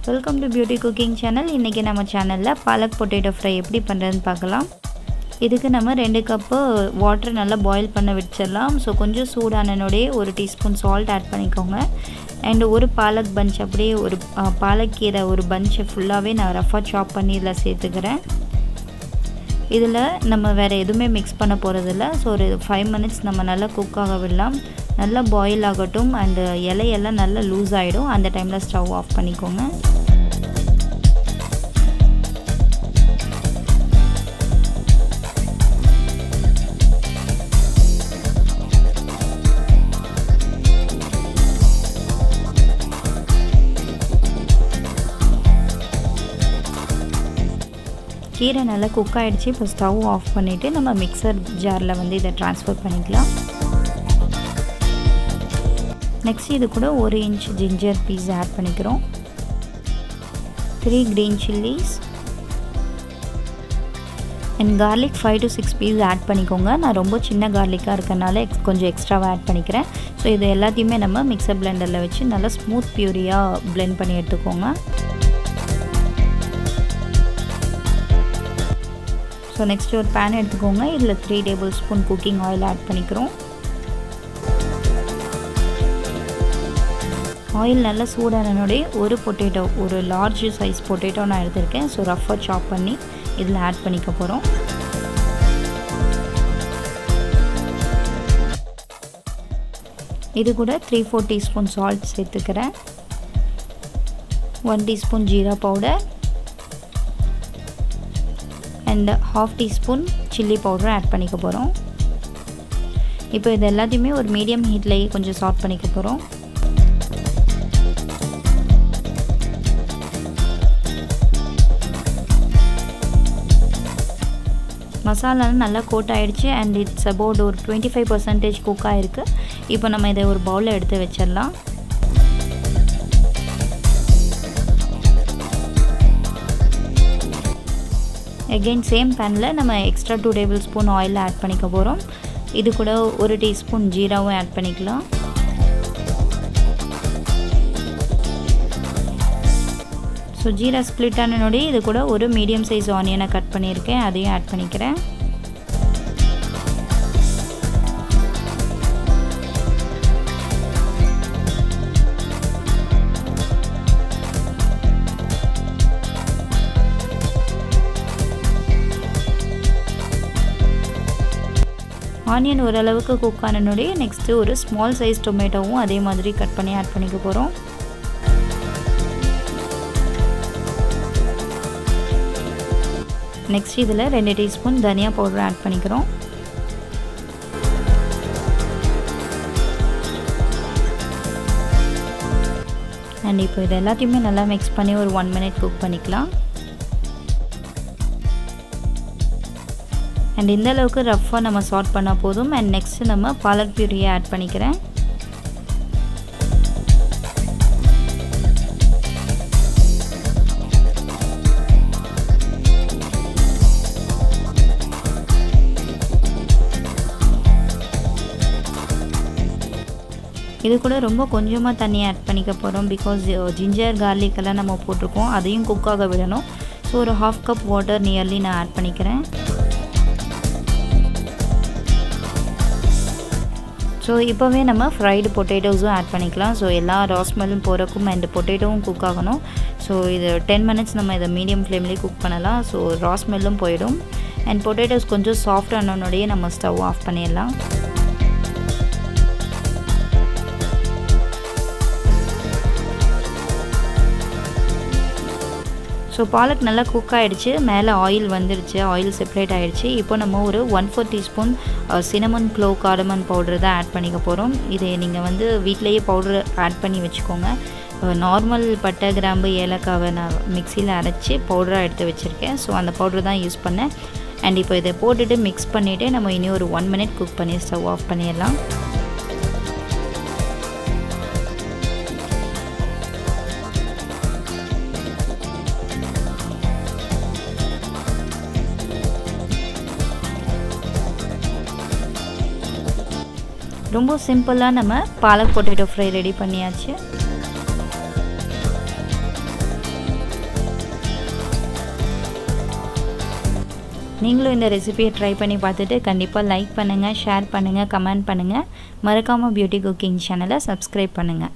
Welcome to beauty cooking channel. இன்றைக்கி நம்ம சேனலில் பாலக் பொட்டேட்டோ ஃப்ரை எப்படி பண்ணுறதுன்னு பார்க்கலாம். இதுக்கு நம்ம 2 கப்பு வாட்டர் நல்லா பாயில் பண்ண வச்சிடலாம். ஸோ கொஞ்சம் சூடானனோடே 1 டீஸ்பூன் சால்ட் ஆட் பண்ணிக்கோங்க. அண்ட் ஒரு பாலக் பஞ்ச், அப்படியே ஒரு பாலக்கீரை ஒரு பஞ்சை ஃபுல்லாகவே நான் ரஃபாக சாப் பண்ணி இதில் சேர்த்துக்கிறேன். இதில் நம்ம வேறு எதுவுமே மிக்ஸ் பண்ண போகிறதில்ல. ஸோ ஒரு 5 மினிட்ஸ் நம்ம நல்லா குக் ஆக விடலாம். நல்லா பாயில் ஆகட்டும். அண்டு இலையெல்லாம் நல்லா லூஸ் ஆகிடும். அந்த டைமில் ஸ்டவ் ஆஃப் பண்ணிக்கோங்க. கீரை நல்லா குக் ஆகிடுச்சு. இப்போ ஸ்டவ் ஆஃப் பண்ணிவிட்டு நம்ம மிக்சர் ஜாரில் வந்து இதை ட்ரான்ஸ்ஃபர் பண்ணிக்கலாம். நெக்ஸ்ட் இது கூட 1 இன்ச் ஜிஞ்சர் பீஸ் ஆட் பண்ணிக்கிறோம். 3 green chillies and garlic 5 to 6 piece add பண்ணிக்கோங்க. நான் ரொம்ப சின்ன கார்லிக்காக இருக்கனால கொஞ்சம் எக்ஸ்ட்ராவாக ஆட் பண்ணிக்கிறேன். ஸோ இது எல்லாத்தையுமே நம்ம மிக்சர் பிளெண்டரில் வச்சு நல்லா ஸ்மூத் பியூரியாக பிளெண்ட் பண்ணி எடுத்துக்கோங்க. ஸோ நெக்ஸ்ட் ஒரு பேன் எடுத்துக்கோங்க. இதில் 3 tablespoon cooking oil add பண்ணிக்கிறோம். ஆயில் நல்லா சூடானோடே ஒரு பொட்டேட்டோ, ஒரு லார்ஜ் சைஸ் பொட்டேட்டோ நான் எடுத்திருக்கேன். ஸோ ரஃபாக சாப் பண்ணி இதில் ஆட் பண்ணிக்க போகிறோம். இது கூட 3-4 டீஸ்பூன் சால்ட் சேர்த்துக்கிறேன். 1 teaspoon jeera powder and 1/2 teaspoon chilli powder add பண்ணிக்க போகிறோம். இப்போ இது எல்லாத்தையுமே ஒரு மீடியம் ஹீட்லேயே கொஞ்சம் சாட் பண்ணிக்க போகிறோம். மசாலாலாம் நல்லா கோட் ஆகிடுச்சு. அண்ட் இட்ஸ் அபவுட் ஒரு 25% குக் ஆகிருக்கு. இப்போ நம்ம இதை ஒரு பவுலில் எடுத்து வச்சிடலாம். அகெயின் சேம் பேனில் நம்ம extra 2 tablespoon oil add பண்ணிக்க போகிறோம். இது கூட 1 டீஸ்பூன் ஜீராவும் ஆட் பண்ணிக்கலாம். ஸோ ஜீரா ஸ்ப்ளிட் ஆனோடே இது கூட ஒரு மீடியம் சைஸ் ஆனியனை கட் பண்ணியிருக்கேன். அதையும் ஆட் பண்ணிக்கிறேன். ஆனியன் ஓரளவுக்கு குக் ஆனோடே நெக்ஸ்ட்டு ஒரு ஸ்மால் சைஸ் டொமேட்டோவும் அதே மாதிரி கட் பண்ணி ஆட் பண்ணிக்க போகிறோம். நெக்ஸ்ட் இதில் 2 டீஸ்பூன் தனியா பவுடர் ஆட் பண்ணிக்கிறோம். அண்ட் இப்போ இது எல்லாத்தையுமே நல்லா மிக்ஸ் பண்ணி ஒரு 1 மினிட் குக் பண்ணிக்கலாம். அண்ட் இந்த அளவுக்கு ரஃப்பாக நம்ம சாட் பண்ணால் போதும். அண்ட் நெக்ஸ்ட்டு நம்ம பாலக் பியூரியை ஆட் பண்ணிக்கிறேன். இது கூட ரொம்ப கொஞ்சமாக தண்ணி ஆட் பண்ணிக்க போகிறோம். பிகாஸ் ஜிஞ்சர் கார்லிக் எல்லாம் நம்ம போட்டிருக்கோம், அதையும் குக்காக விடணும். ஸோ ஒரு 1/2 கப் வாட்டர் நியர்லி நான் ஆட் பண்ணிக்கிறேன். ஸோ இப்போவே நம்ம ஃப்ரைடு பொட்டேட்டோஸும் ஆட் பண்ணிக்கலாம். ஸோ எல்லா ராஸ்மெல்லும் போகிறக்கும் அண்ட் பொட்டேட்டோவும் குக் ஆகணும். ஸோ இது 10 மினிட்ஸ் நம்ம இதை மீடியம் ஃப்ளேம்லேயே குக் பண்ணலாம். ஸோ ராஸ்மெல்லும் போயிடும். அண்ட் பொட்டேட்டோஸ் கொஞ்சம் சாஃப்ட் ஆனோடனே நம்ம ஸ்டவ் ஆஃப் பண்ணிடலாம். ஸோ பாலக் நல்லா குக் ஆகிடுச்சு. மேலே ஆயில் வந்துடுச்சு, ஆயில் செப்பரேட் ஆகிடுச்சு. இப்போ நம்ம ஒரு 1/4 teaspoon cinnamon, clove, cardamom powder தான் ஆட் பண்ணிக்க போகிறோம். இதை நீங்கள் வந்து வீட்டிலையே பவுடர் ஆட் பண்ணி வச்சுக்கோங்க. நார்மல் பட்டை, கிராம்பு, ஏலக்காவை நான் மிக்சியில் அரைச்சி பவுடராக எடுத்து வச்சுருக்கேன். ஸோ அந்த பவுடர் தான் யூஸ் பண்ணேன். அண்ட் இப்போ இதை போட்டுட்டு மிக்ஸ் பண்ணிவிட்டு நம்ம இனி ஒரு 1 மினிட் குக் பண்ணி ஸ்டவ் ஆஃப் பண்ணிடலாம். ரொம்ப சிம்பிளா நம்ம பாலக் பொட்டேட்டோ ஃப்ரை ரெடி பண்ணியாச்சு. நீங்களும் இந்த ரெசிபியை ட்ரை பண்ணி பார்த்துட்டு கண்டிப்பாக லைக் பண்ணுங்கள், ஷேர் பண்ணுங்கள், கமெண்ட் பண்ணுங்கள். மறக்காமல் பியூட்டி குக்கிங் சேனலை சப்ஸ்கிரைப் பண்ணுங்கள்.